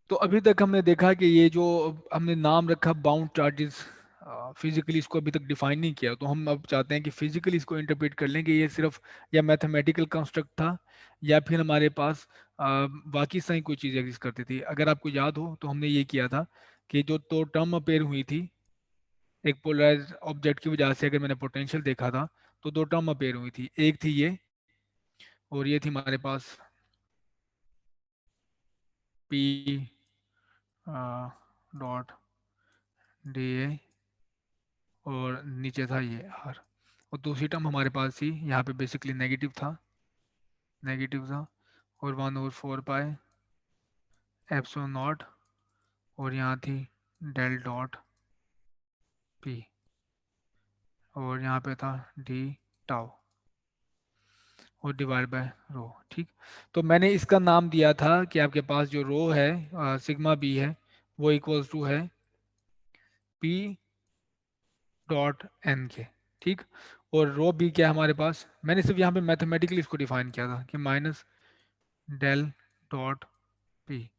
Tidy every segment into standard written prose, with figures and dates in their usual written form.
तो अभी तक हमने देखा कि ये जो हमने नाम रखा बाउंड चार्जेस, फिजिकली इसको अभी तक डिफाइन नहीं किया, तो हम अब चाहते हैं कि फिजिकली इसको इंटरप्रेट कर लें कि ये सिर्फ या मैथमेटिकल कंस्ट्रक्ट था या फिर हमारे पास बाकी सही कोई चीज़ एग्जिस्ट करती थी। अगर आपको याद हो तो हमने ये किया था कि जो तो टर्म अपेयर हुई थी एक पोलराइज ऑब्जेक्ट की वजह से, अगर मैंने पोटेंशियल देखा था तो दो टर्म अपेयर हुई थी, एक थी ये और ये थी हमारे पास पी डॉट डी ए और नीचे था ये आर, और दूसरी टर्म हमारे पास थी यहाँ पे बेसिकली नेगेटिव था और 1/4 पाई एप्सिलॉन नॉट, और यहाँ थी डेल डॉट पी, और यहाँ पे था डी टाउ और डिवाइड बाय रो। ठीक, तो मैंने इसका नाम दिया था कि आपके पास जो रो है सिग्मा बी है वो इक्वल्स टू है पी डॉट एन के। ठीक, और रो बी क्या है हमारे पास, मैंने सिर्फ यहाँ पे मैथमेटिकली इसको डिफाइन किया था कि माइनस डेल डॉट पी।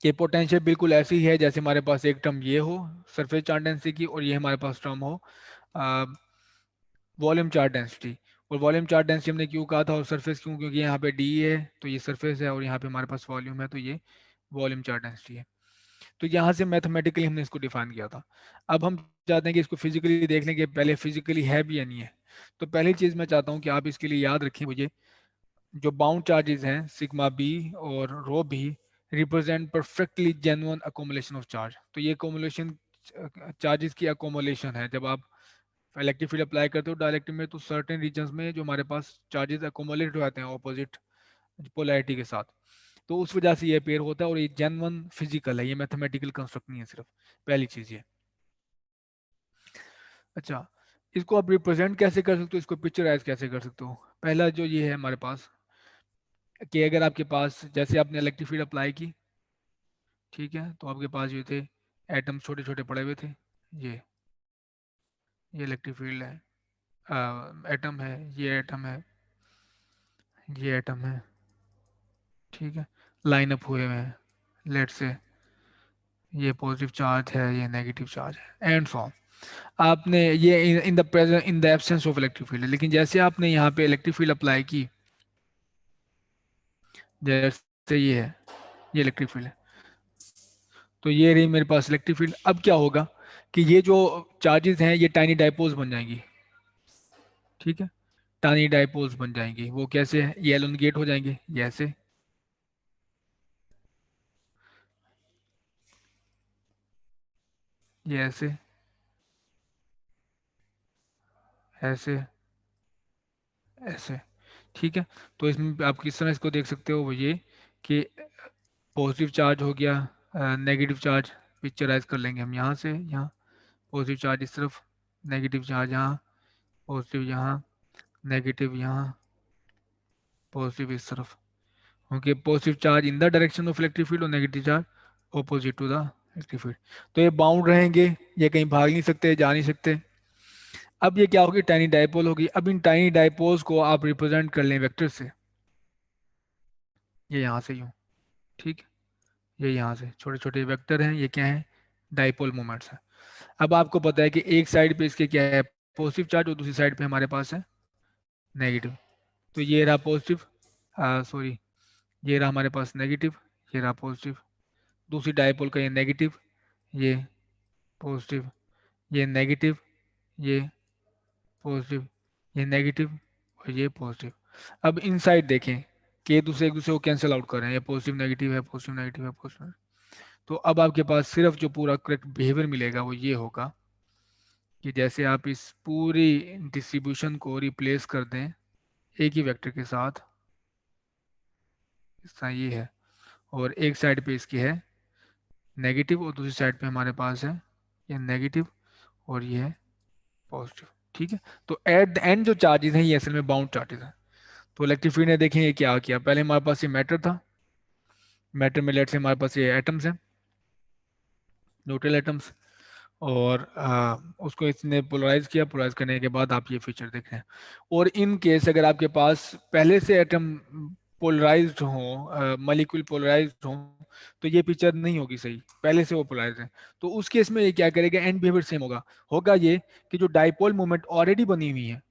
ये पोटेंशियल बिल्कुल ऐसी ही है जैसे हमारे पास एक टर्म ये हो सरफेस चार्ज डेंसिटी की, और ये हमारे पास टर्म हो वॉल्यूम चार्ज डेंसिटी। और वॉल्यूम चार्ज डेंसिटी हमने क्यों कहा था और सरफेस क्यों, क्योंकि यहाँ पे डी है तो ये सरफेस है और यहाँ पे हमारे पास वॉल्यूम है तो ये वॉल्यूम चार्ज डेंसिटी है। तो यहाँ से मैथमेटिकली हमने इसको डिफाइन किया था। अब हम चाहते हैं कि इसको फिजिकली देख लें कि पहले फिजिकली है भी या नहीं है। तो पहली चीज़ मैं चाहता हूँ कि आप इसके लिए याद रखें मुझे, जो बाउंड चार्जेस हैं सिग्मा बी और rho B represent perfectly genuine accumulation of charge. तो ये अकोमोलेशन चार्जेस की अकोमोलेशन है। जब आप इलेक्ट्रिक फील्ड अप्लाई करते हो डायरेक्ट में तो सर्टेन रीजन्स में जो हमारे पास चार्जेस अकोमोलेट हो जाते हैं ऑपोजिट पोलैरिटी के साथ, तो उस वजह से ये पेयर होता है और ये जेन्युइन फिजिकल है, ये मैथमेटिकल कंस्ट्रक्ट नहीं है सिर्फ। पहली चीज़ ये। अच्छा, इसको आप रिप्रेजेंट कैसे कर सकते हो, इसको पिक्चराइज कैसे कर सकते हो। पहला जो ये है हमारे पास कि अगर आपके पास जैसे आपने इलेक्ट्रिक फील्ड अप्लाई की, ठीक है, तो आपके पास ये थे एटम छोटे छोटे पड़े हुए थे, ये ये इलेक्ट्रिक फील्ड है, एटम है, ये एटम है, ये एटम है, ठीक है, लाइन अप हुए हुए हैं। लेट से ये पॉजिटिव चार्ज है, ये नेगेटिव चार्ज है एंड सो ऑन। आपने ये in the present in the absence of electric field, लेकिन जैसे आपने यहाँ पे इलेक्ट्रिक फील्ड अप्लाई की, जैसे ये है, ये इलेक्ट्रिक फील्ड है, तो ये रही मेरे पास इलेक्ट्रिक फील्ड। अब क्या होगा कि ये जो चार्जेस हैं ये टाइनी डाइपोल्स बन जाएंगी, ठीक है, टाइनी डाइपोल्स बन जाएंगी। वो कैसे है, ये एलोंगेट हो जाएंगे, ये ऐसे, ये ऐसे, ऐसे, ऐसे, ठीक है। तो इसमें आप किस तरह इसको देख सकते हो, वो ये कि पॉजिटिव चार्ज हो गया, नेगेटिव चार्ज पिक्चराइज कर लेंगे हम यहाँ से, यहाँ पॉजिटिव चार्ज इस तरफ, नेगेटिव चार्ज यहाँ, पॉजिटिव यहाँ, नेगेटिव यहाँ, पॉजिटिव इस तरफ। Okay, positive charge in the direction of electric field और negative charge opposite to the electric field. तो ये बाउंड रहेंगे, ये कहीं भाग नहीं सकते, जा नहीं सकते। अब ये क्या होगी, टाइनी डाइपोल होगी। अब इन टाइनी डाइपोल्स को आप रिप्रेजेंट कर लें वेक्टर से, ये यहाँ से यूँ, ठीक है, ये यहाँ से छोटे छोटे वेक्टर हैं, ये क्या है, डाइपोल मोमेंट्स हैं। अब आपको पता है कि एक साइड पे इसके क्या है पॉजिटिव चार्ज और दूसरी साइड पे हमारे पास है नेगेटिव। तो ये रहा पॉजिटिव, सॉरी, ये रहा हमारे पास नेगेटिव, ये रहा पॉजिटिव। दूसरी डाइपोल का ये नेगेटिव, ये पॉजिटिव, ये नेगेटिव, ये पॉजिटिव, ये नेगेटिव और ये पॉजिटिव। अब इन साइड देखें कि एक दूसरे को कैंसिल आउट कर रहे हैं, ये पॉजिटिव नेगेटिव है, पॉजिटिव नेगेटिव है, पॉजिटिव। तो अब आपके पास सिर्फ जो पूरा करेक्ट बिहेवियर मिलेगा वो ये होगा कि जैसे आप इस पूरी डिस्ट्रीब्यूशन को रिप्लेस कर दें एक ही वेक्टर के साथ, इस तरह ये है, और एक साइड पे इसकी है नेगेटिव और दूसरी साइड पे हमारे पास है ये नेगेटिव और ये है पॉजिटिव, ठीक है। तो एट द एंड जो चार्जेस हैं ये असल में बाउंड चार्जेस हैं। तो इलेक्ट्रिक फील्ड ने देखें ये क्या किया, पहले हमारे पास ये मैटर था, मैटर में लेट से हमारे पास ये एटम्स हैं, न्यूट्रल एटम्स, और उसको इसने पोलराइज किया, पोलराइज करने के बाद आप ये फीचर देख रहे हैं। और इन केस अगर आपके पास पहले से एटम पोलराइज्ड हो, मॉलिक्यूल पोलराइज्ड हो, तो ये पिक्चर नहीं होगी सही, पहले से वो पोलराइज्ड है। तो उस केस में ये क्या करेगा, एंड बिहेवियर सेम होगा। होगा ये कि जो डाइपोल मोमेंट ऑलरेडी बनी हुई है,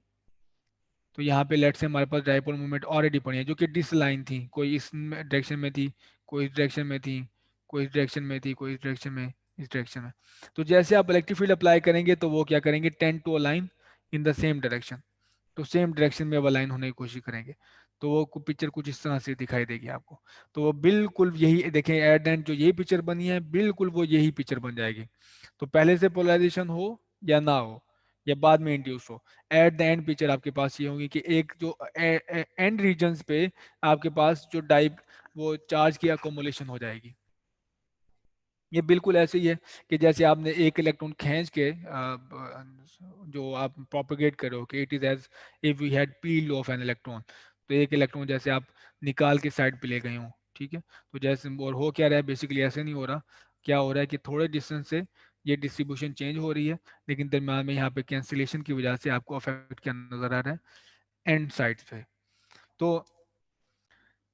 तो यहाँ पे लेट से हमारे पास डाइपोल मोमेंट ऑलरेडी पड़ी है जो कि डिसलाइन थी, कोई इस डायरेक्शन में थी, कोई इस डायरेक्शन में थी, कोई इस डायरेक्शन में थी, कोई इस डायरेक्शन में, इस डायरेक्शन में। तो जैसे आप इलेक्ट्रिक फील्ड अप्लाई करेंगे तो वो क्या करेंगे, tend to align in the same direction. तो सेम डायरेक्शन में अब अलाइन होने की कोशिश करेंगे, तो वो पिक्चर कुछ इस तरह से दिखाई देगी आपको। तो वो बिल्कुल यही देखें, एट एंड जो यही पिक्चर बनी है बिल्कुल वो यही पिक्चर बन जाएगी। तो पहले से पोलराइजेशन हो या ना हो, या बाद में इंड्यूस हो, एट द एंड पिक्चर आपके पास ये होगी कि एक जो एंड रीजन्स पे आपके पास जो डाइप वो चार्ज की अकोमोलेशन हो जाएगी। ये बिल्कुल ऐसे ही है कि जैसे आपने एक इलेक्ट्रॉन खींच के जो आप प्रोपेगेट कर रहे हो कि it is as if we had peeled off an electron. तो एक इलेक्ट्रॉन जैसे आप निकाल के साइड पे ले गए हो, ठीक है। तो जैसे और हो क्या रहा है, बेसिकली ऐसे नहीं हो रहा। क्या हो रहा है कि थोड़े डिस्टेंस से ये डिस्ट्रीब्यूशन चेंज हो रही है, लेकिन दरम्यान में यहाँ पे कैंसिलेशन की वजह से आपको अफेक्ट क्या नजर आ रहा है, एंड साइड पे। तो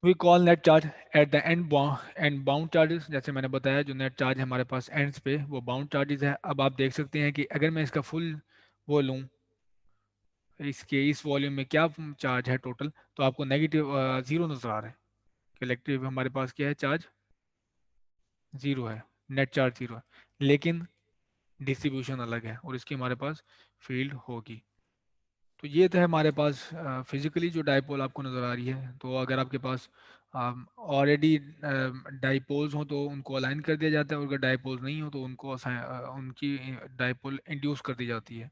we call net charge at the end bound charges. जैसे मैंने बताया जो नेट चार्ज हमारे पास एंड्स पे वो बाउंड चार्जेस है। अब आप देख सकते हैं कि अगर मैं इसका फुल वो लूँ, इसके इस वॉल्यूम में क्या चार्ज है टोटल, तो आपको नेगेटिव जीरो नजर आ रहा है। कलेक्टिव हमारे पास क्या है, चार्ज जीरो है, नेट चार्ज जीरो है, लेकिन डिस्ट्रीब्यूशन अलग है और इसकी हमारे पास फील्ड होगी। तो ये तो है हमारे पास फिजिकली जो डाइपोल आपको नज़र आ रही है। तो अगर आपके पास ऑलरेडी डाइपोल्स हो तो उनको अलाइन कर दिया जाता है, और अगर डाइपोल्स नहीं हो तो उनको उनकी डाइपोल इंड्यूस कर दी जाती है।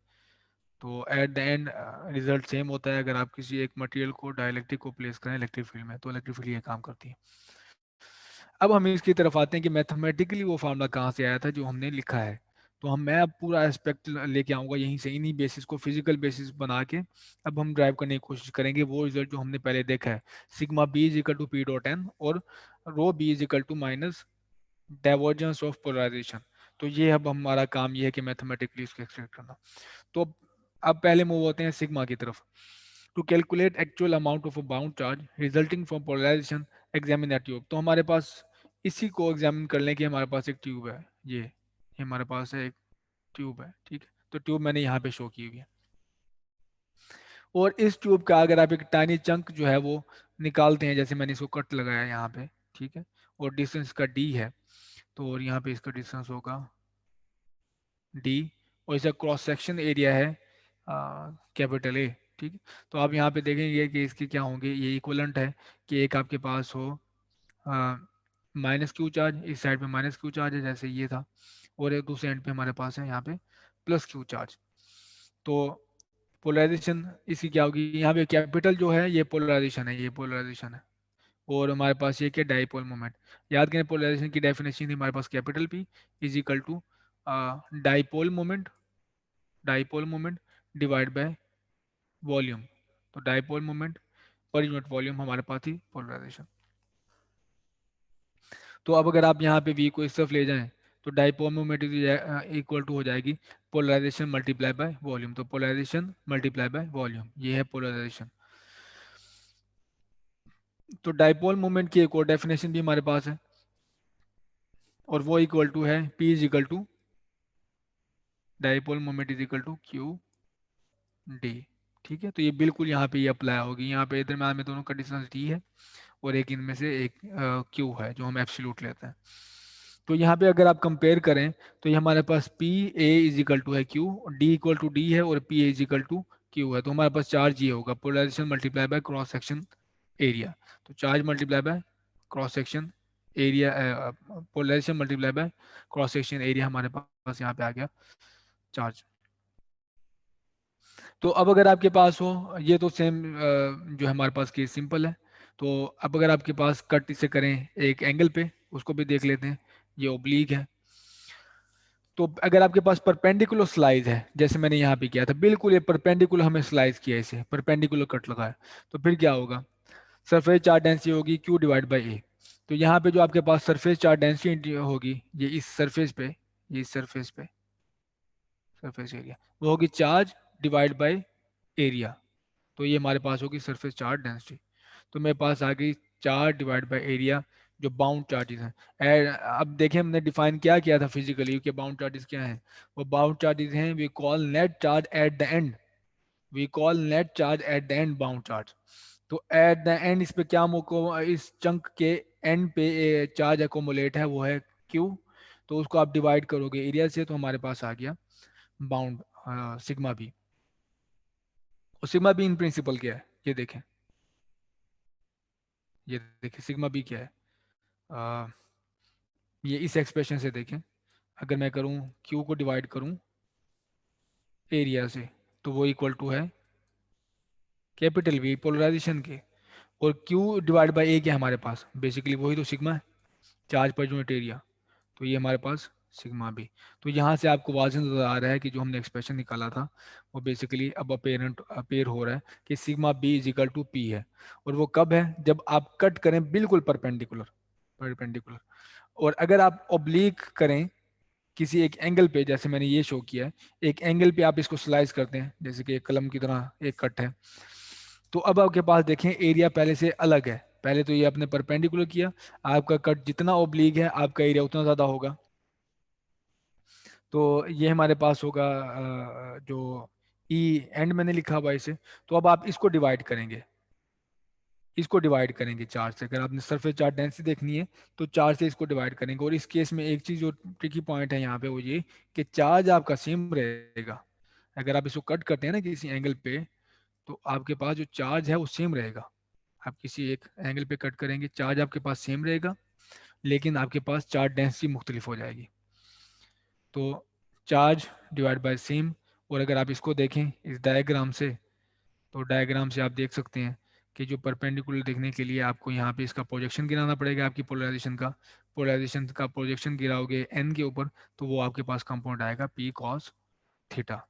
तो at the and result same होता है। अगर आप किसी एक मटेरियल को डाइलेक्ट्रिक को प्लेस करें इलेक्ट्रिक फील्ड में, तो इलेक्ट्रिक फील्ड ये काम करती है। अब हम इसकी तरफ आते हैं कि मैथमेटिकली वो फार्मूला कहाँ से आया था जो हमने लिखा है। तो हम मैं अब पूरा एस्पेक्ट लेके आऊँगा यहीं से, इन्हीं बेसिस को फिजिकल बेसिस बना के अब हम ड्राइव करने की कोशिश करेंगे वो रिजल्ट जो हमने पहले देखा है, sigma B is equal to P dot N और rho B is equal to minus divergence of polarisation. तो ये अब हमारा काम ये है कि मैथमेटिकली इसको एक्सट्रैक्ट करना। तो अब पहले मूव होते हैं सिग्मा की तरफ। To calculate actual amount of a bound charge resulting from polarisation examine that tube. तो हमारे पास इसी को एग्जामिन कर लें कि हमारे पास एक ट्यूब है, ये हमारे पास है एक ट्यूब है, ठीक है। तो ट्यूब मैंने यहाँ पे शो की हुई है, और इस ट्यूब का अगर आप एक टाइनी चंक जो है वो निकालते हैं, जैसे मैंने इसको कट लगाया यहाँ पे, ठीक है, और डिस्टेंस का डी है, तो और यहाँ पे इसका डिस्टेंस होगा डी, और इसका क्रॉस सेक्शन एरिया है कैपिटल ए, ठीक है। तो आप यहाँ पे देखेंगे कि इसके क्या होंगे, ये इक्वलेंट है कि एक आपके पास हो माइनस क्यू चार्ज, इस साइड पे माइनस क्यू चार्ज है जैसे ये था, और एक दूसरे एंड पे हमारे पास है यहाँ पे प्लस क्यू चार्ज। तो पोलराइजेशन इसकी क्या होगी, यहाँ पे कैपिटल जो है ये पोलराइजेशन है, ये पोलराइजेशन है, और हमारे पास ये क्या, डाइपोल मोमेंट। याद करें पोलराइजेशन की डेफिनेशन थी हमारे पास capital P is equal to dipole moment, dipole moment divide by volume. तो dipole moment per unit volume हमारे पास थी पोलराइजेशन। तो अब अगर आप यहाँ पे v को इस तरफ ले जाएं तो डाइपोल मोमेंट इक्वल टू हो जाएगी पोलराइजेशन मल्टीप्लाई बाय वॉल्यूम। तो पोलराइजेशन मल्टीप्लाई बाय वॉल्यूम, ये है पोलराइजेशन। तो डाइपोल मोमेंट की एक और डेफिनेशन भी हमारे पास है, और वो इक्वल टू है p is equal to dipole moment is equal to Q D, ठीक है। तो ये बिल्कुल यहाँ पे ये अप्लाई होगी, यहाँ पे दरम्यान में दोनों का डिस्टेंस डी है, और एक इनमें से एक क्यू है जो हम एब्सोल्यूट लेते हैं। तो यहाँ पे अगर आप कंपेयर करें तो ये हमारे पास P A is equal to है Q, D equal to D है, और P A is equal to Q है। तो हमारे पास चार्ज ये होगा polarisation multiply by cross section area. तो charge multiply by cross section area, polarisation multiply by cross section area हमारे पास यहाँ पे आ गया चार्ज। तो अब अगर आपके पास हो, ये तो सेम जो हमारे पास केस सिंपल है। तो अब अगर आपके पास कट इसे करें एक एंगल पे, उसको भी देख लेते हैं, ये ओब्लीक है। तो अगर आपके पास परपेंडिकुलर स्लाइस है जैसे मैंने यहाँ पे किया था, बिल्कुल ये परपेंडिकुलर हमें स्लाइस किया, इसे परपेंडिकुलर कट लगाया, तो फिर क्या होगा, सरफेस चार्ज डेंसिटी होगी क्यू डिवाइड बाई ए। तो यहाँ पे जो आपके पास सरफेस चार्ज डेंसिटी होगी ये इस सरफेस पे, ये इस सरफेस पे सरफेस एरिया, वो होगी चार्ज डिवाइड बाई एरिया। तो ये हमारे पास होगी सरफेस चार्ज डेंसिटी। तो मेरे पास आ गई चार्ज डिवाइड बाय एरिया जो बाउंड चार्जेस हैं। अब देखें हमने डिफाइन क्या किया था फिजिकली कि बाउंड चार्जेस क्या हैं। वो बाउंड चार्जेस हैं we call net charge at the end, we call net charge at the end bound charge. तो एट द एंड इस पे क्या इस चंक के एंड पे चार्ज अकोमोलेट है वो है क्यू। तो उसको आप डिवाइड करोगे एरिया से तो हमारे पास आ गया बाउंड सिग्मा बी। और सिग्मा बी इन प्रिंसिपल क्या है ये देखें, ये देखें सिग्मा बी क्या है। अ, ये इस एक्सप्रेशन से देखें, अगर मैं करूं क्यू को डिवाइड करूं एरिया से तो वो इक्वल टू है कैपिटल वी पोलराइजेशन के, और क्यू डिवाइड बाई ए क्या है हमारे पास, बेसिकली वही तो सिग्मा है, चार्ज पर यूनिट एरिया। तो ये हमारे पास सिग्मा बी। तो यहाँ से आपको वाजन नजर आ रहा है कि जो हमने एक्सप्रेशन निकाला था वो बेसिकली अब अपेयर हो रहा है कि sigma B is equal to P है। और वो कब है, जब आप कट करें बिल्कुल परपेंडिकुलर, परपेंडिकुलर। और अगर आप ओब्लिक करें किसी एक एंगल पे, जैसे मैंने ये शो किया है, एक एंगल पे आप इसको स्लाइस करते हैं जैसे कि एक कलम की तरह एक कट है, तो अब आपके पास देखें एरिया पहले से अलग है। पहले तो ये आपने परपेंडिकुलर किया, आपका कट जितना ओब्लिक है आपका एरिया उतना ज़्यादा होगा। तो ये हमारे पास होगा जो ई एंड मैंने लिखा हुआ है इसे। तो अब आप इसको डिवाइड करेंगे, इसको डिवाइड करेंगे चार से। अगर आपने सरफेस चार्ज डेंसिटी देखनी है तो चार से इसको डिवाइड करेंगे। और इस केस में एक चीज़ जो ट्रिकी पॉइंट है यहाँ पे वो ये कि चार्ज आपका सेम रहेगा। अगर आप इसको कट करते हैं ना किसी एंगल पे, तो आपके पास जो चार्ज है वो सेम रहेगा। आप किसी एक एंगल पे कट करेंगे चार्ज आपके पास सेम रहेगा, लेकिन आपके पास चार्ज डेंसिटी मुख्तलिफ हो जाएगी। तो चार्ज डिवाइड बाय सेम। और अगर आप इसको देखें इस डायग्राम से, तो डायग्राम से आप देख सकते हैं कि जो परपेंडिकुलर देखने के लिए आपको यहाँ पे इसका प्रोजेक्शन गिराना पड़ेगा, आपकी पोलराइजेशन का प्रोजेक्शन गिराओगे एन के ऊपर, तो वो आपके पास कंपाउंड आएगा पी कॉस थीटा।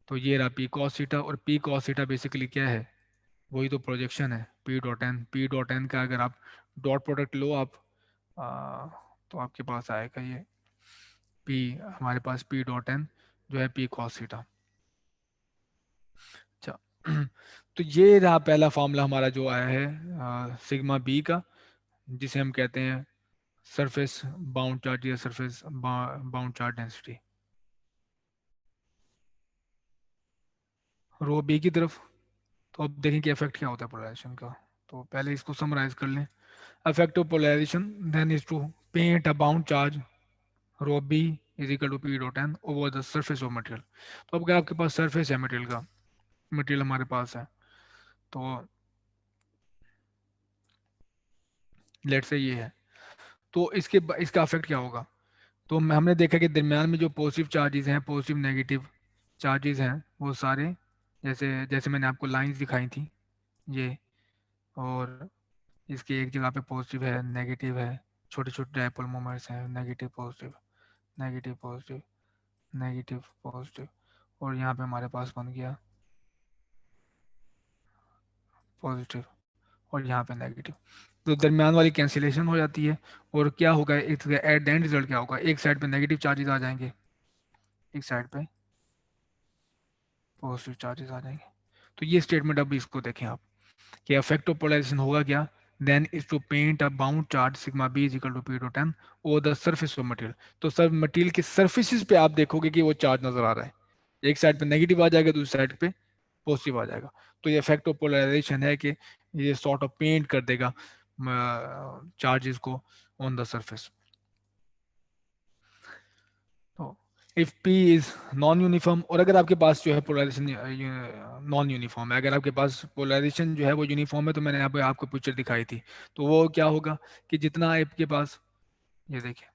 तो ये रहा पी कॉस थीटा। और पी कॉस थीटा बेसिकली क्या है, वही तो प्रोजेक्शन है P dot N. P dot N का अगर आप डॉट प्रोडक्ट लो आप, आ, तो आपके पास आएगा ये पी, हमारे पास पी डॉट एन जो है पी कॉस थीटा। अच्छा तो ये रहा पहला फॉर्मूला हमारा जो आया है सिग्मा बी का, जिसे हम कहते हैं सरफेस बाउंड चार्ज या सरफेस बाउंड चार्ज डेंसिटी। रो बी की तरफ, तो अब देखें कि इफेक्ट क्या होता है पोलराइजेशन का। तो पहले इसको समराइज कर लें। Effect of polarisation then is to paint a bound charge rho B is equal to P dot N over the surface of material. तो अब अगर आपके पास सरफेस है मटेरियल का, मटेरियल हमारे पास है, तो लेट से ये है, तो इसका इफेक्ट क्या होगा। तो हमने देखा कि दरम्यान में जो पॉजिटिव चार्जेस हैं, पॉजिटिव नेगेटिव चार्जेस हैं, वो सारे जैसे जैसे मैंने आपको लाइंस दिखाई थी ये, और इसकी एक जगह पे पॉजिटिव है नेगेटिव है, छोटे छोटे डायपोल मोमेंट्स हैं, negative positive, negative positive, negative positive, और यहाँ पे हमारे पास बन गया पॉजिटिव, और यहाँ पे नेगेटिव। तो दरमियान वाली कैंसिलेशन हो जाती है। और क्या होगा एट द एंड रिजल्ट क्या होगा, एक साइड पे नेगेटिव चार्जेस आ जाएंगे, एक साइड पे पॉजिटिव चार्जेस आ जाएंगे। तो ये स्टेटमेंट अब इसको देखें आप कि इफेक्ट ऑफ पोलराइजेशन होगा क्या, then is to paint a bound charge sigma B is equal to P dot N और द सरफेस ऑफ मटेरियल। तो सब मटेरियल के सर्फेसिस पे आप देखोगे कि वो चार्ज नजर आ रहा है, एक साइड पे नेगेटिव आ जाएगा, दूसरी साइड पे पॉजिटिव आ जाएगा। तो ये इफेक्ट ऑफ पोलराइजेशन है कि ये सॉर्ट ऑफ पेंट कर देगा चार्जेस को ऑन द सरफेस। तो if P is non uniform, और अगर आपके पास जो है पोलराइजेशन नॉन यूनिफॉर्म है, अगर आपके पास पोलराइजेशन जो है वो यूनिफॉर्म है, तो मैंने यहाँ पे आपको पिक्चर दिखाई थी, तो वो क्या होगा कि जितना आपके पास, ये देखिए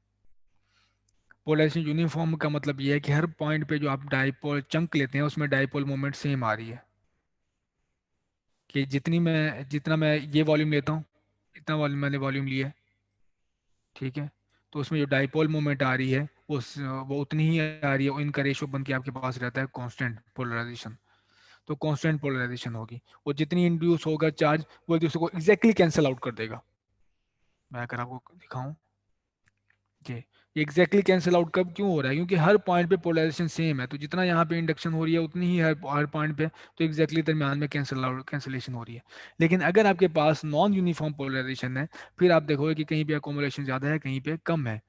पोलराइजेशन यूनिफॉर्म का मतलब ये है कि हर पॉइंट पे जो आप डाइपोल चंक लेते हैं उसमें डाइपोल मोमेंट सेम आ रही है। कि जितना मैं ये वॉल्यूम लेता हूँ, इतना वॉल्यूम मैंने वॉल्यूम लिया है, ठीक है, तो उसमें जो डाइपोल मोमेंट आ रही है वो उतनी ही आ रही है, इनका रेशियो बन के आपके पास रहता है कांस्टेंट पोलराइजेशन। तो कांस्टेंट पोलराइजेशन होगी, और जितनी इंड्यूस होगा चार्ज वो एक दूसरे को एग्जैक्टली कैंसिल आउट कर देगा। मैं अगर आपको दिखाऊं, ये एग्जैक्टली कैंसिल आउट कब क्यों हो रहा है? क्योंकि हर पॉइंट पे पोलराइजेशन सेम है, तो जितना यहाँ पे इंडक्शन हो रही है उतनी ही हर पॉइंट पे, तो एग्जैक्टली दरमियान में कैंसिलेशन हो रही है। लेकिन अगर आपके पास नॉन यूनिफॉर्म पोलराइजेशन है, फिर आप देखोगे कि कहीं पे अकोमोलेशन ज़्यादा है, कहीं पे कम है,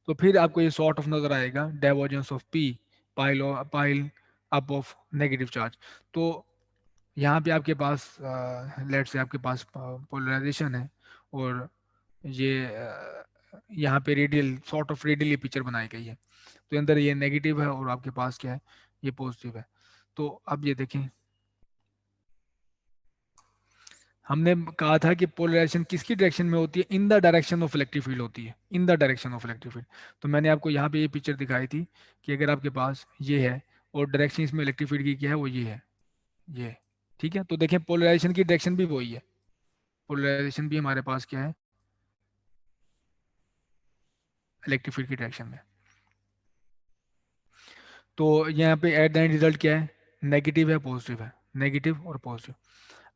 तो फिर आपको ये सॉर्ट ऑफ नजर आएगा, divergence of P, pile up of negative charge. तो यहाँ पे आपके पास लेट से आपके पास पोलराइजेशन है, और ये यहाँ पे radial sort of radially picture बनाई गई है, तो अंदर ये नेगेटिव है और आपके पास क्या है, ये पॉजिटिव है। तो अब ये देखें, हमने कहा था कि पोलराइजेशन किसकी डायरेक्शन में होती है? इन the direction of electric field होती है, इन the direction of electric field. तो मैंने आपको यहाँ पे ये पिक्चर दिखाई थी कि अगर आपके पास ये है और डायरेक्शन इसमें इलेक्ट्रिक फील्ड की क्या है, वो ये है, ये। ठीक है, तो देखें पोलराइजेशन की डायरेक्शन भी वही है, पोलराइजेशन भी हमारे पास क्या है, इलेक्ट्रिक फील्ड की डायरेक्शन में। तो यहाँ पे एट द एंड रिजल्ट क्या है, नेगेटिव है पॉजिटिव है, नेगेटिव और पॉजिटिव।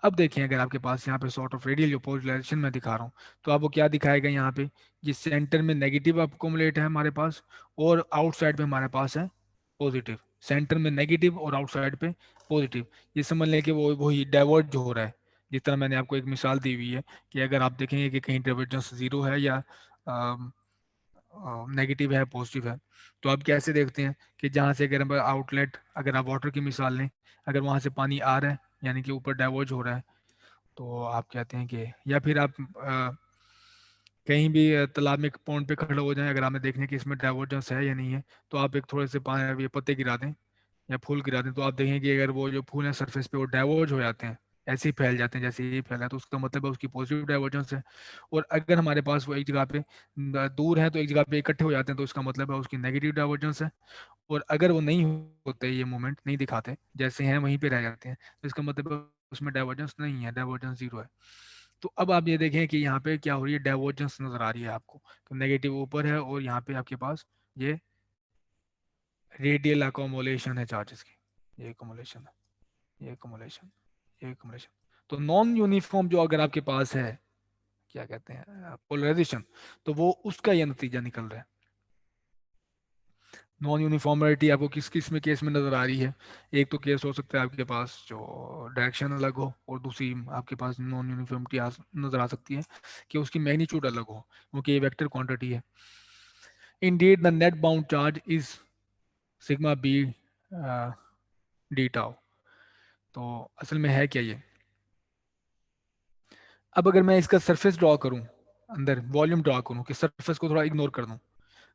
अब देखें अगर आपके पास यहाँ पे सॉर्ट ऑफ रेडियल जो पोलराइजेशन में दिखा रहा हूँ, तो आपको क्या दिखाएगा यहाँ पे, जिस सेंटर में नेगेटिव अकोमुलेट है हमारे पास, और आउटसाइड पे हमारे पास है पॉजिटिव। सेंटर में नेगेटिव और आउटसाइड पे पॉजिटिव। ये समझ लें कि वो वही डाइवर्ट जो हो रहा है, जिस तरह मैंने आपको एक मिसाल दी हुई है कि अगर आप देखेंगे कि कहीं डाइवर्जेंस जीरो है या नेगेटिव है पॉजिटिव है, तो आप कैसे देखते हैं कि जहाँ से अगर आउटलेट, अगर आप वाटर की मिसाल लें, अगर वहाँ से पानी आ रहा है यानी कि ऊपर डाइवर्ज हो रहा है, तो आप कहते हैं कि, या फिर आप कहीं भी तालाब में एक पॉन्ड पे खड़े हो जाएं, अगर आपने देखने कि इसमें डाइवर्जेंस है या नहीं है, तो आप एक थोड़े से पानी ये पत्ते गिरा दें या फूल गिरा दें, तो आप देखें कि अगर वो जो फूल है सरफेस पे वो डाइवर्ज हो जाते हैं, ऐसे ही फैल जाते हैं जैसे ये फैला है, तो उसका मतलब है उसकी पॉजिटिव डाइवर्जेंस है। और अगर हमारे पास वो एक जगह पे दूर है तो एक जगह पे इकट्ठे हो जाते हैं, तो इसका मतलब है उसकी नेगेटिव डाइवर्जेंस है। और अगर वो नहीं होते, ये मूवमेंट नहीं दिखाते, जैसे हैं वहीं पे रह जाते हैं, तो इसका मतलब है उसमें डाइवर्जेंस नहीं है, डाइवर्जेंस जीरो है। तो अब आप ये देखें कि यहाँ पे क्या हो रही है, डाइवर्जेंस नजर आ रही है आपको, तो नेगेटिव ऊपर है और यहाँ पे आपके पास ये रेडियल अकोमोलेशन है चार्जेस की, ये अकोमोलेशन है, ये अकोमोलेशन, ये अकोमोलेशन। तो नॉन यूनिफॉर्म जो अगर आपके पास है, क्या कहते हैं, पोलराइजेशन, तो वो उसका ये नतीजा निकल रहा है। नॉन यूनिफॉर्मिटी आपको किस किस में केस में नजर आ रही है? एक तो केस हो सकता है आपके पास जो डायरेक्शन अलग हो, और दूसरी आपके पास नॉन यूनिफॉर्मिटी नजर आ सकती है कि उसकी मैग्नीट्यूड अलग हो, क्योंकि ये वेक्टर क्वांटिटी है। Indeed the net bound charge is sigma B D tau. तो असल में है क्या ये? अब अगर मैं इसका सरफेस ड्रॉ करूं, अंदर वॉल्यूम ड्रॉ करूं, कि सरफेस को थोड़ा इग्नोर कर दूं,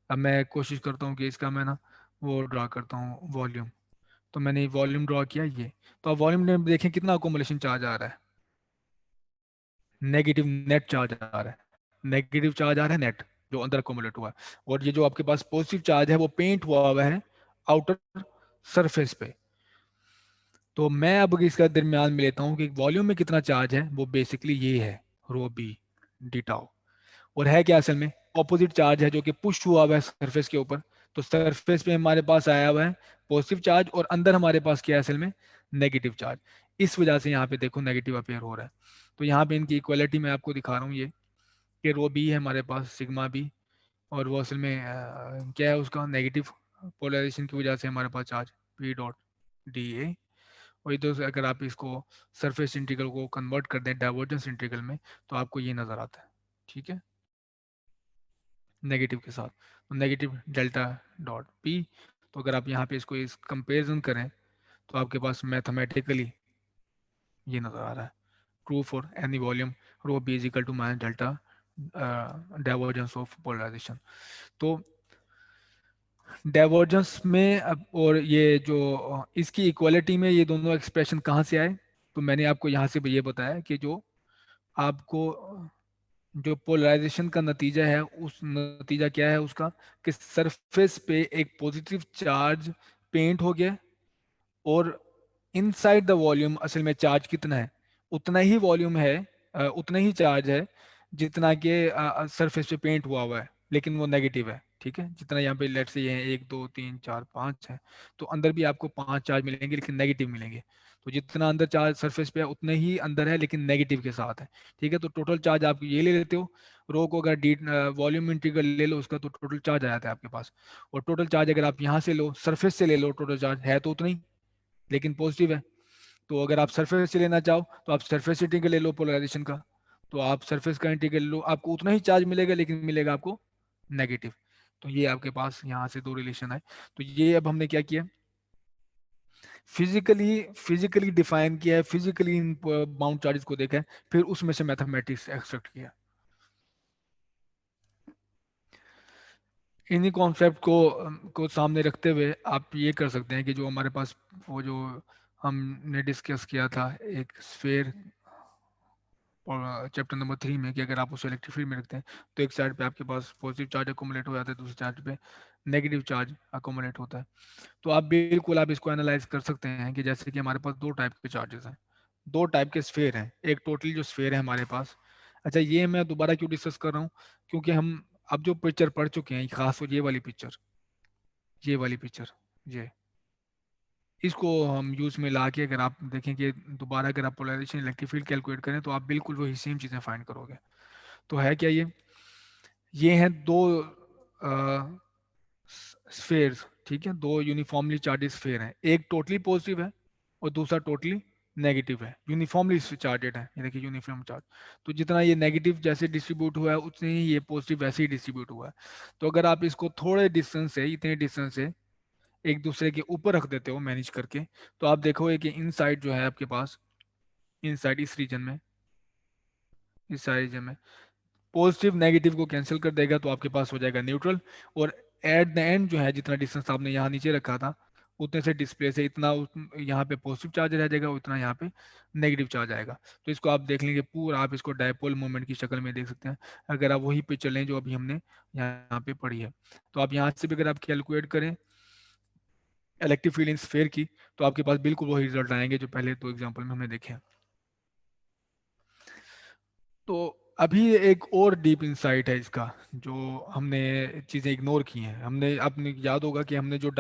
अब मैं कोशिश करता हूं कि इसका मैं ना वो ड्रॉ करता हूं वॉल्यूम। तो मैंने वॉल्यूम ड्रॉ किया ये, तो अब वॉल्यूम में देखें कितना अकोमोलेशन चार्ज आ रहा है, नेगेटिव नेट चार्ज आ रहा है, नेगेटिव चार्ज आ रहा है नेट, जो अंदर अकोमोलेट हुआ है। और ये जो आपके पास पॉजिटिव चार्ज है वो पेंट हुआ है आउटर सरफेस पे। तो मैं अब इसका दरमियान में लेता हूँ कि वॉल्यूम में कितना चार्ज है, वो बेसिकली ये है, रो बी डी टाउ। और है क्या असल में, ऑपोजिट चार्ज है जो कि पुश हुआ हुआ है सरफेस के ऊपर। तो सरफेस पे हमारे पास आया हुआ है पॉजिटिव चार्ज, और अंदर हमारे पास क्या है असल में, नेगेटिव चार्ज। इस वजह से यहाँ पे देखो नेगेटिव अपेयर हो रहा है। तो यहाँ पे इनकी इक्वलिटी मैं आपको दिखा रहा हूँ, ये कि रो बी है हमारे पास सिग्मा बी, और वो असल में क्या है, उसका नेगेटिव पोलराइजेशन की वजह से हमारे पास charge P dot D A. और इधर से अगर आप इसको सरफेस इंटीग्रल को कन्वर्ट कर दें डाइवर्जेंस इंटीग्रल में, तो आपको ये नज़र आता है। ठीक है, नेगेटिव के साथ, तो नेगेटिव डेल्टा डॉट पी। तो अगर आप यहाँ पे इसको इस कंपेरिजन करें, तो आपके पास मैथमेटिकली ये नज़र आ रहा है, true for any volume rho B is equal to minus delta divergence of polarisation. तो डाइवर्जेंस में अब, और ये जो इसकी इक्वालिटी में ये दोनों एक्सप्रेशन कहाँ से आए? तो मैंने आपको यहाँ से ये बताया कि जो आपको जो पोलराइजेशन का नतीजा है, उस नतीजा क्या है उसका, कि सरफेस पे एक पॉजिटिव चार्ज पेंट हो गया, और इनसाइड द वॉल्यूम असल में चार्ज कितना है, उतना ही वॉल्यूम है, उतना ही चार्ज है जितना कि सरफेस पे पेंट हुआ है, लेकिन वो नेगेटिव है। ठीक है, जितना यहाँ पे लेट से ये है 1 2 3 4 5 है, तो अंदर भी आपको 5 चार्ज मिलेंगे लेकिन नेगेटिव मिलेंगे। तो जितना अंदर चार्ज सरफेस पे है उतने ही अंदर है, लेकिन नेगेटिव के साथ है। ठीक है, तो टोटल चार्ज आप ये ले लेते हो, रो को अगर डी वॉल्यूम इंटीग्रल ले लो उसका, तो टोटल चार्ज आ जाता है आपके पास। और टोटल चार्ज अगर आप यहाँ से लो, सरफेस से ले लो, टोटल चार्ज है तो उतना ही, लेकिन पॉजिटिव है। तो अगर आप सरफेस से लेना चाहो तो आप सरफेस इंटीग्रल ले लो पोलराइजेशन का, तो आप सरफेस का इंटीग्रल लो, आपको उतना ही चार्ज मिलेगा, लेकिन मिलेगा आपको नेगेटिव। तो ये आपके पास यहाँ से दो रिलेशन है। तो ये अब हमने क्या किया, फिजिकली फिजिकली डिफाइन किया है, फिजिकली इन बाउंड चार्जेस को देखा है, फिर उसमें से मैथमेटिक्स एक्सट्रैक्ट किया। इन्हीं कॉन्सेप्ट को सामने रखते हुए आप ये कर सकते हैं कि जो हमारे पास वो जो हमने डिस्कस किया था एक स्फेयर और चैप्टर नंबर 3 में, कि अगर आप उसे इलेक्ट्रिक फील्ड में रखते हैं तो एक साइड पे आपके पास पॉजिटिव चार्ज अकोमुलेट हो जाता है, दूसरी साइड पे नेगेटिव चार्ज अकोमुलेट होता है। तो आप बिल्कुल आप इसको एनालाइज कर सकते हैं कि जैसे कि हमारे पास दो टाइप के चार्जेस हैं, दो टाइप के स्फेयर हैं, एक टोटली जो स्फेयर है हमारे पास। अच्छा, ये मैं दोबारा क्यों डिस्कस कर रहा हूँ, क्योंकि हम अब जो पिक्चर पढ़ चुके हैं, खास तो ये वाली पिक्चर, ये वाली पिक्चर, ये इसको हम यूज में ला के अगर आप देखें कि दोबारा अगर आप पोलराइजेशन इलेक्ट्रिक फील्ड कैलकुलेट करें, तो आप बिल्कुल वही सेम चीज़ें फाइंड करोगे। तो है क्या ये हैं दो स्फेयर्स, ठीक है, दो यूनिफॉर्मली चार्जेड स्फेयर हैं, एक टोटली पॉजिटिव है और दूसरा टोटली नेगेटिव है, यूनिफॉर्मली चार्जेड है। ये देखिए यूनिफॉर्म चार्ज, तो जितना ये नेगेटिव जैसे डिस्ट्रीब्यूट हुआ है उतने ही ये पॉजिटिव वैसे ही डिस्ट्रीब्यूट हुआ है। तो अगर आप इसको थोड़े डिस्टेंस से, इतने डिस्टेंस से एक दूसरे के ऊपर रख देते हो मैनेज करके, तो आप देखोगे कि इन साइड जो है आपके पास, इन साइड इस रीजन में, इस साइड रीजन में पॉजिटिव नेगेटिव को कैंसिल कर देगा, तो आपके पास हो जाएगा न्यूट्रल। और एट द एंड जो है जितना डिस्टेंस आपने यहाँ नीचे रखा था, उतने से डिस्प्ले से इतना यहाँ पे पॉजिटिव चार्ज रह जाएगा, उतना यहाँ पे नेगेटिव चार्ज आएगा। तो इसको आप देख लेंगे पूरा, आप इसको डायपोल मोमेंट की शक्ल में देख सकते हैं, अगर आप वही पे चलें जो अभी हमने यहाँ पे पढ़ी है। तो आप यहाँ से भी अगर आप कैलकुलेट करें इलेक्ट्रिक फील्ड इन स्फीयर की, तो आपके पास बिल्कुल वही रिजल्ट आएंगे जो पहले दो एग्जाम्पल में हमने देखे हैं। तो अभी एक और डीप इंसाइट है इसका, जो हमने चीज़ें इग्नोर की हैं। हमने, आपने याद होगा कि हमने जो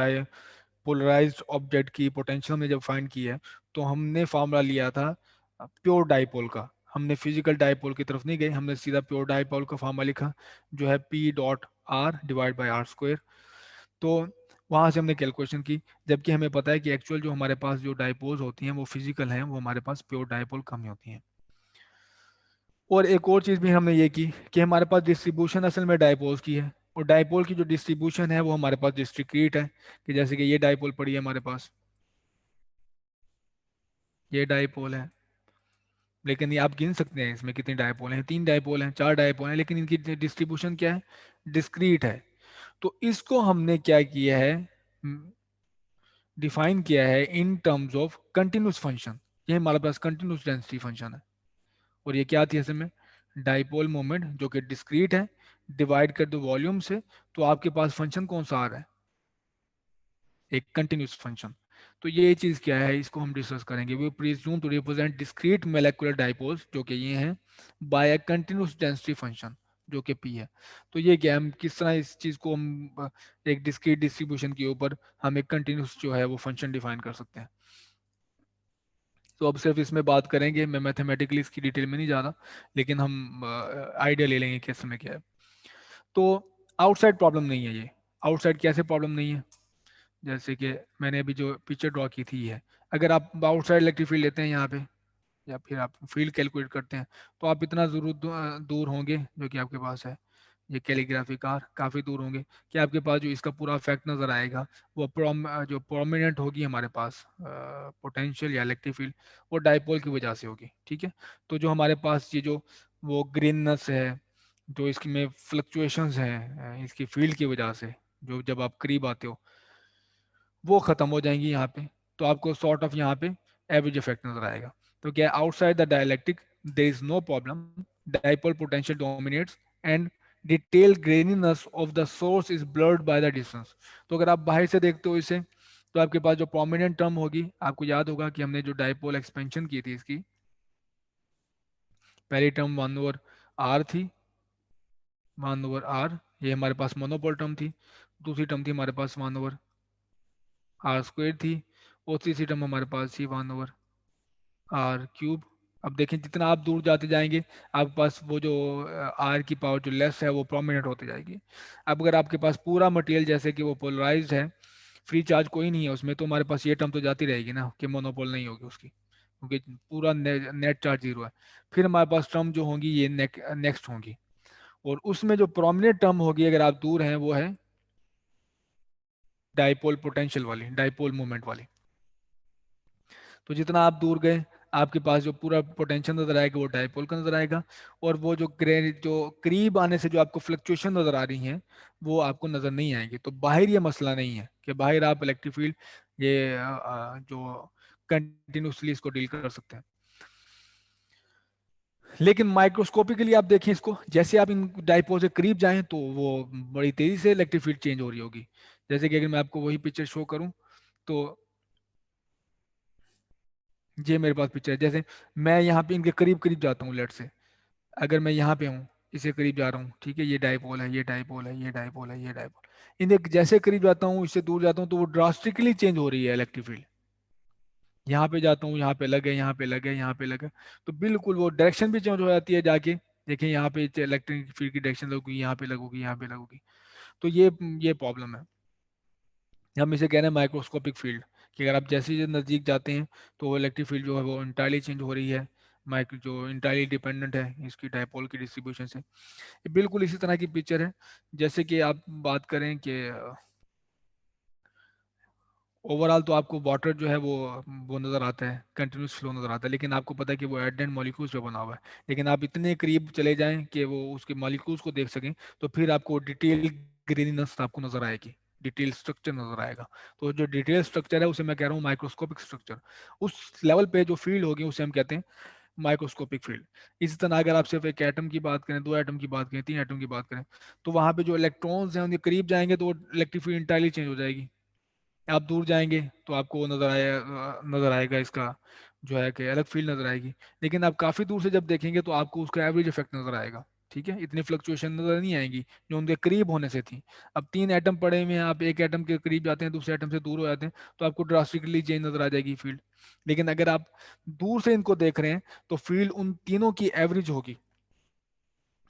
पोलराइज्ड ऑब्जेक्ट की पोटेंशियल हमने जब फाइंड की है, तो हमने फार्मूला लिया था प्योर डाइपोल का। हमने फिजिकल डाइपोल की तरफ नहीं गए, हमने सीधा प्योर डाइपोल का फार्मूला लिखा, जो है P dot R divide by R square. तो वहां से हमने कैलकुलेशन की, जबकि हमें पता है कि एक्चुअल जो हमारे पास जो डाइपोल्स होती हैं वो फिजिकल हैं, वो हमारे पास प्योर डाइपोल कम ही होती हैं। और एक और चीज़ भी हमने ये की कि हमारे पास डिस्ट्रीब्यूशन असल में डाइपोल्स की है, और डाइपोल की जो डिस्ट्रीब्यूशन है वो हमारे पास डिस्क्रीट है, कि जैसे कि ये डाइपोल पड़ी है हमारे पास, ये डाइपोल है, लेकिन ये आप गिन सकते हैं इसमें कितने डाइपोल हैं, तीन डाइपोल हैं, चार डाइपोल हैं, लेकिन इनकी डिस्ट्रीब्यूशन क्या है, डिस्क्रीट है। तो इसको हमने क्या किया है, डिफाइन किया है in terms of continuous function. ये हमारे पास कंटिन्यूस डेंसिटी फंक्शन है, और ये क्या थी असल में, डाइपोल मोमेंट जो कि डिस्क्रीट है, डिवाइड कर दो वॉल्यूम से, तो आपके पास फंक्शन कौन सा आ रहा है, एक कंटिन्यूस फंक्शन। तो ये चीज क्या है, इसको हम डिस्कस करेंगे। We presume to represent discrete molecular dipoles, जो कि ये हैं, by a continuous density function, जो कि पी है। तो ये क्या, हम किस तरह इस चीज को हम एक डिस्क्रीट डिस्ट्रीब्यूशन के ऊपर हम एक कंटिन्यूस जो है वो फंक्शन डिफाइन कर सकते हैं। तो अब सिर्फ इसमें बात करेंगे, मैं मैथमेटिकली इसकी डिटेल में नहीं जा रहा, लेकिन हम आइडिया ले लेंगे कि इसमें क्या है। तो आउटसाइड प्रॉब्लम नहीं है ये। आउटसाइड कैसे प्रॉब्लम नहीं है, जैसे कि मैंने अभी जो पिक्चर ड्रॉ की थी है, अगर आप आउटसाइड इलेक्ट्रिक फील्ड लेते हैं यहाँ पे, या फिर आप फील्ड कैलकुलेट करते हैं, तो आप इतना जरूर दूर होंगे, जो कि आपके पास है ये कैलीग्राफी कार, काफ़ी दूर होंगे, कि आपके पास जो इसका पूरा इफेक्ट नज़र आएगा, वो जो प्रोमिनेंट होगी हमारे पास पोटेंशियल या इलेक्ट्रिक फील्ड, वो डाइपोल की वजह से होगी। ठीक है, तो जो हमारे पास ये जो वो ग्रीननेस है, जो इसमें फ्लक्चुएशंस हैं इसकी फील्ड की वजह से, जो जब आप करीब आते हो वो खत्म हो जाएंगी यहाँ पे, तो आपको सॉर्ट ऑफ यहाँ पे एवरेज इफेक्ट नजर आएगा। तो क्या, outside the dielectric there is no problem, dipole potential dominates and detail graininess of the source is blurred by the distance. तो अगर आप बाहर से देखते हो इसे, तो आपके पास जो प्रोमिनेंट टर्म होगी, आपको याद होगा कि हमने जो डाइपोल एक्सपेंशन की थी इसकी, पहली टर्म 1/r थी, 1/r, ये हमारे पास मोनोपोल टर्म थी। दूसरी टर्म थी हमारे पास 1/r स्क्वायर थी, और तीसरी टर्म हमारे पास थी 1/r आर क्यूब। अब देखें जितना आप दूर जाते जाएंगे आपके पास वो जो आर की पावर जो लेस है वो प्रोमिनेंट होती जाएगी। अब अगर आपके पास पूरा मटेरियल जैसे कि वो पोलराइज्ड है, फ्री चार्ज कोई नहीं है उसमें, तो हमारे पास ये टर्म तो जाती रहेगी ना कि मोनोपोल नहीं होगी उसकी, क्योंकि पूरा नेट चार्ज जीरो है। फिर हमारे पास टर्म जो होंगी ये नेक्स्ट होंगी, और उसमें जो प्रोमिनेंट टर्म होगी अगर आप दूर हैं वो है डाइपोल पोटेंशियल वाली, डाइपोल मोमेंट वाली। तो जितना आप दूर गए आपके पास जो पूरा पोटेंशियल नजर आएगा वो डाइपोल का नजर आएगा, और वो जो करीब आने से जो आपको फ्लक्चुएशन नजर आ रही हैं वो आपको नजर नहीं आएंगी। तो बाहर ये मसला नहीं है कि बाहर आप इलेक्ट्रिक फील्ड ये जो कंटिन्यूसली इसको डील कर सकते हैं। लेकिन माइक्रोस्कोपिकली आप देखें इसको, जैसे आप इन डाइपोल से करीब जाएं तो वो बड़ी तेजी से इलेक्ट्रिक फील्ड चेंज हो रही होगी। जैसे कि अगर मैं आपको वही पिक्चर शो करूं तो ये मेरे पास पिक्चर है। जैसे मैं यहाँ पे इनके करीब करीब जाता हूँ, लेट से अगर मैं यहाँ पे हूँ इससे करीब जा रहा हूँ, ठीक है, ये डाइपोल है, ये डाइपोल है, ये डाइपोल है, ये डाइपोल, इन्हें जैसे करीब जाता हूँ इससे दूर जाता हूँ तो वो ड्रास्टिकली चेंज हो रही है इलेक्ट्रिक फील्ड। यहाँ पे जाता हूँ, यहाँ पे लगे, यहाँ पे लगे, यहाँ पे लगे, तो बिल्कुल वो डायरेक्शन भी चेंज हो जाती है जाके। देखिए यहाँ पे इलेक्ट्रिक फील्ड की डायरेक्शन लगेगी, यहाँ पे लगेगी, यहाँ पे लगेगी। तो ये प्रॉब्लम है। हम इसे कह रहे हैं माइक्रोस्कोपिक फील्ड, कि अगर आप जैसे ही नज़दीक जाते हैं तो वो इलेक्ट्रिक फील्ड जो है वो इंटायरली चेंज हो रही है, माइक्रो जो इंटायरली डिपेंडेंट है इसकी डायपोल की डिस्ट्रीब्यूशन से। ये बिल्कुल इसी तरह की पिक्चर है जैसे कि आप बात करें कि ओवरऑल तो आपको वाटर जो है वो नज़र आता है, कंटिन्यूस फ्लो नज़र आता है, लेकिन आपको पता है कि वो एडेंट मॉलिक्यूल्स पे बना हुआ है। लेकिन आप इतने करीब चले जाएं कि वो उसके मॉलिक्यूल्स को देख सकें तो फिर आपको डिटेल ग्रेनीनेस आपको नज़र आएगी, डिटेल स्ट्रक्चर नज़र आएगा। तो जो डिटेल स्ट्रक्चर है उसे मैं कह रहा हूँ माइक्रोस्कोपिक स्ट्रक्चर। उस लेवल पे जो फील्ड होगी उसे हम कहते हैं माइक्रोस्कोपिक फील्ड। इसी तरह अगर आप सिर्फ एक एटम की बात करें, दो एटम की बात करें, तीन एटम की बात करें, तो वहाँ पे जो इलेक्ट्रॉन्स हैं उनके करीब जाएंगे तो इलेक्ट्रिक फील्ड इंटायरली चेंज हो जाएगी। आप दूर जाएंगे तो आपको वो नजर आएगा इसका जो है कि अलग फील्ड नजर आएगी। लेकिन आप काफी दूर से जब देखेंगे तो आपको उसका एवरेज इफेक्ट नजर आएगा। ठीक है, इतनी फ्लक्चुएशन नजर नहीं आएगी जो उनके करीब होने से थी। अब तीन एटम पड़े हुए हैं, आप एक एटम के करीब जाते हैं, दूसरे एटम से दूर हो जाते हैं, तो आपको ड्रास्टिकली चेंज नजर आ जाएगी फील्ड। लेकिन अगर आप दूर से इनको देख रहे हैं तो फील्ड उन तीनों की एवरेज होगी,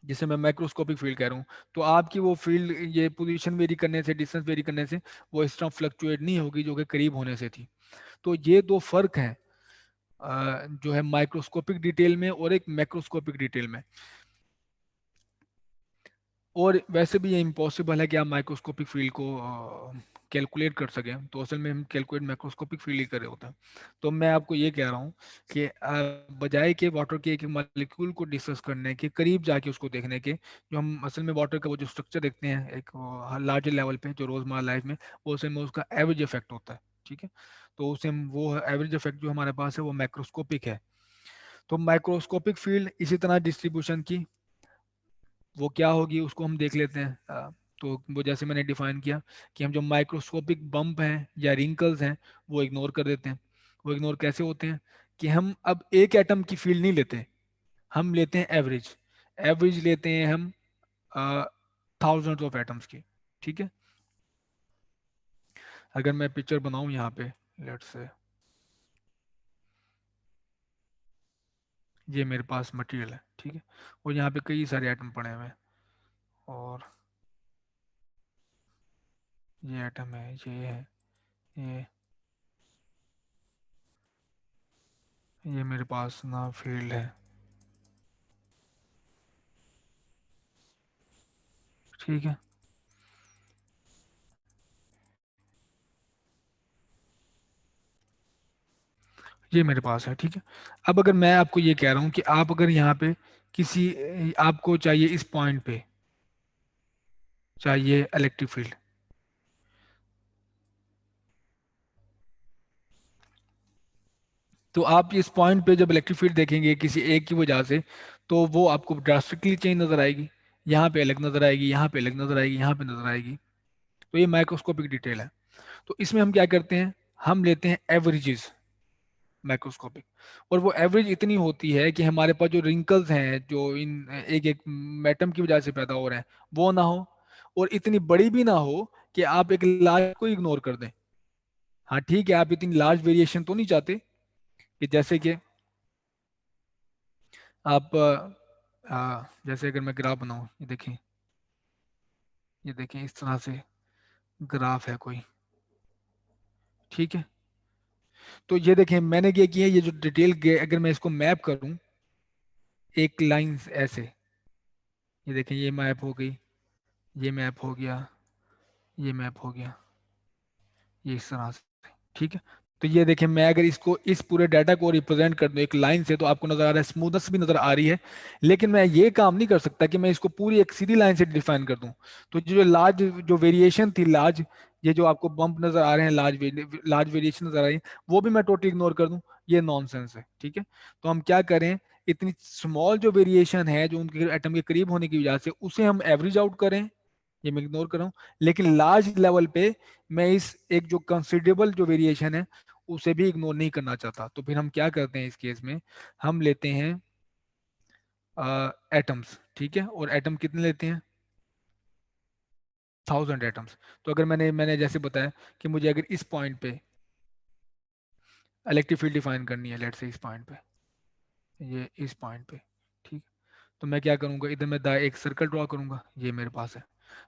जिसे मैं माइक्रोस्कोपिक फील्ड कह रहा हूँ। तो आपकी वो फील्ड ये पोजीशन वेरी करने से, डिस्टेंस वेरी करने से वो इस तरह फ्लक्चुएट नहीं होगी जो कि करीब होने से थी। तो ये दो फर्क हैं जो है माइक्रोस्कोपिक डिटेल में और एक मैक्रोस्कोपिक डिटेल में। और वैसे भी ये इम्पॉसिबल है कि आप माइक्रोस्कोपिक फील्ड को कैलकुलेट कर सकें, तो असल में हम कैलकुलेट माइक्रोस्कोपिक फील्ड ही कर रहे होते हैं। तो मैं आपको ये कह रहा हूँ कि बजाय के वाटर के एक मॉलिक्यूल को डिस्कस करने के, करीब जाके उसको देखने के, जो हम असल में वाटर का वो जो स्ट्रक्चर देखते हैं एक लार्जर लेवल पे जो रोजमर्रा लाइफ में, वो असल में उसका एवरेज इफेक्ट होता है। ठीक है, तो उसे हम वो एवरेज इफेक्ट जो हमारे पास है वो माइक्रोस्कोपिक है। तो माइक्रोस्कोपिक फील्ड इसी तरह डिस्ट्रीब्यूशन की वो क्या होगी उसको हम देख लेते हैं। तो वो जैसे मैंने डिफाइन किया कि हम जो माइक्रोस्कोपिक बम्प हैं या रिंकल्स हैं वो इग्नोर कर देते हैं। वो इग्नोर कैसे होते हैं कि हम अब एक एटम की फील्ड नहीं लेते, हम लेते हैं एवरेज। एवरेज लेते हैं हम थाउजेंड्स ऑफ एटम्स की। ठीक है, अगर मैं पिक्चर बनाऊं यहाँ पे, लेट्स से ये मेरे पास मटेरियल है, ठीक है, और यहाँ पे कई सारे एटम पड़े हुए हैं, और ये एटम है, ये है, ये मेरे पास ना फील्ड है। ठीक है, ये मेरे पास है। ठीक है, अब अगर मैं आपको ये कह रहा हूँ कि आप अगर यहाँ पे किसी आपको चाहिए इस पॉइंट पे चाहिए इलेक्ट्रिक फील्ड, तो आप इस पॉइंट पे जब इलेक्ट्रिक फील्ड देखेंगे किसी एक की वजह से, तो वो आपको ड्रास्टिकली चेंज नजर आएगी। यहाँ पे अलग नजर आएगी, यहाँ पे अलग नजर आएगी, यहाँ पे नजर आएगी। तो ये माइक्रोस्कोपिक डिटेल है। तो इसमें हम क्या करते हैं, हम लेते हैं एवरेजेस माइक्रोस्कोपिक, और वो एवरेज इतनी होती है कि हमारे पास जो रिंकल्स हैं जो इन एक एक एटम की वजह से पैदा हो रहे हैं वो ना हो, और इतनी बड़ी भी ना हो कि आप एक लार्ज को इग्नोर कर दें। हाँ ठीक है, आप इतनी लार्ज वेरिएशन तो नहीं चाहते कि जैसे कि आप जैसे अगर मैं ग्राफ बनाऊं, ये देखें इस तरह से ग्राफ है कोई, ठीक है। तो ये देखें मैंने क्या किया, ये जो डिटेल अगर मैं इसको मैप करूं एक लाइन ऐसे, ये देखें ये मैप हो गई, ये मैप हो गया, ये मैप हो गया, ये इस तरह से, ठीक है। तो ये देखें मैं अगर इसको इस पूरे डाटा को रिप्रेजेंट कर दूं एक लाइन से, तो आपको नजर आ रहा है, स्मूथनेस भी नजर आ रही है। लेकिन मैं ये काम नहीं कर सकता कि मैं इसको पूरी एक सीधी लाइन से डिफाइन कर दूं। तो जो लार्ज जो वेरिएशन थी, लार्ज ये जो आपको बम्प नजर आ रहे हैं, लार्ज वेरिएशन नजर आ रही है, वो भी मैं टोटली इग्नोर कर दूं, ये नॉनसेंस है, ठीक है। तो हम क्या करें, इतनी स्मॉल जो वेरिएशन है जो उनके एटम के करीब होने की वजह से, उसे हम एवरेज आउट करें, ये मैं इग्नोर कर रहा हूँ। लेकिन लार्ज लेवल पे मैं इस एक जो कंसिडरेबल जो वेरिएशन है उसे भी इग्नोर नहीं करना चाहता। तो फिर हम क्या करते हैं इस केस में, हम लेते हैं एटम्स, ठीक है। और एटम कितने लेते हैं, 1000 एटम्स। तो अगर मैंने जैसे बताया कि मुझे अगर इस पॉइंट पे इलेक्ट्रिक फील्ड डिफाइन करनी है, लेट्स से इस पॉइंट पे, ये इस पॉइंट पे, ठीक। तो मैं क्या करूंगा, इधर मैं एक सर्कल ड्रॉ करूंगा, ये मेरे पास है।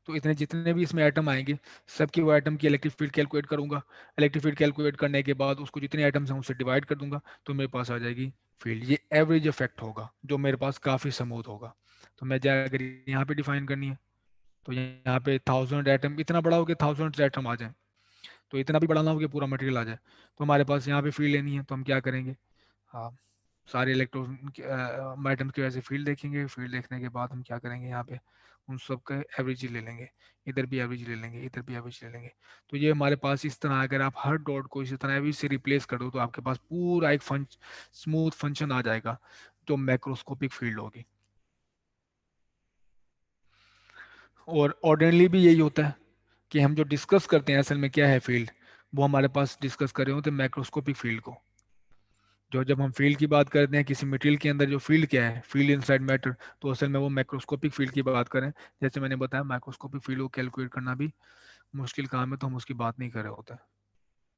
तो इतने जितने भी इसमें एटम आएंगे, सबकी वो एटम की इलेक्ट्रिक फील्ड कैलकुलेट करूंगा। इलेक्ट्रिक फील्ड कैलकुलेट करने के बाद उसको जितने एटम्स हैं उससे डिवाइड कर दूंगा, तो मेरे पास आ जाएगी फील्ड। ये एवरेज इफेक्ट होगा जो मेरे पास काफ़ी स्मूथ होगा। तो मैं जाए अगर यहाँ पे डिफाइन करनी है, तो यहाँ पे 1000 एटम, इतना बड़ा हो गया 1000 एटम आ जाए, तो इतना भी बड़ा ना हो कि पूरा मटेरियल आ जाए। तो हमारे पास यहाँ पे फील्ड लेनी है, तो हम क्या करेंगे, हाँ, सारे इलेक्ट्रॉन एटम्स की वजह से फील्ड देखेंगे। फील्ड देखने के बाद हम क्या करेंगे, यहाँ पे उन सब का एवरेज ले लेंगे, इधर भी एवरेज ले लेंगे, इधर भी एवरेज ले लेंगे। तो ये हमारे पास इस तरह, अगर आप हर डॉट को इसी तरह एवरेज से रिप्लेस कर दो, तो आपके पास पूरा एक स्मूथ फंक्शन आ जाएगा जो मैक्रोस्कोपिक फील्ड होगी। और ऑर्डिनरी भी यही होता है कि हम जो डिस्कस करते हैं असल में क्या है फील्ड, वो हमारे पास डिस्कस कर रहे होते हैं मैक्रोस्कोपिक फील्ड को। जो जब हम फील्ड की बात करते हैं किसी मटेरियल के अंदर, जो फील्ड क्या है, फील्ड इनसाइड मैटर, तो असल में वो मैक्रोस्कोपिक फील्ड की बात करें। जैसे मैंने बताया माइक्रोस्कोपिक फील्ड को कैलकुलेट करना भी मुश्किल काम है, तो हम उसकी बात नहीं कर रहे होते।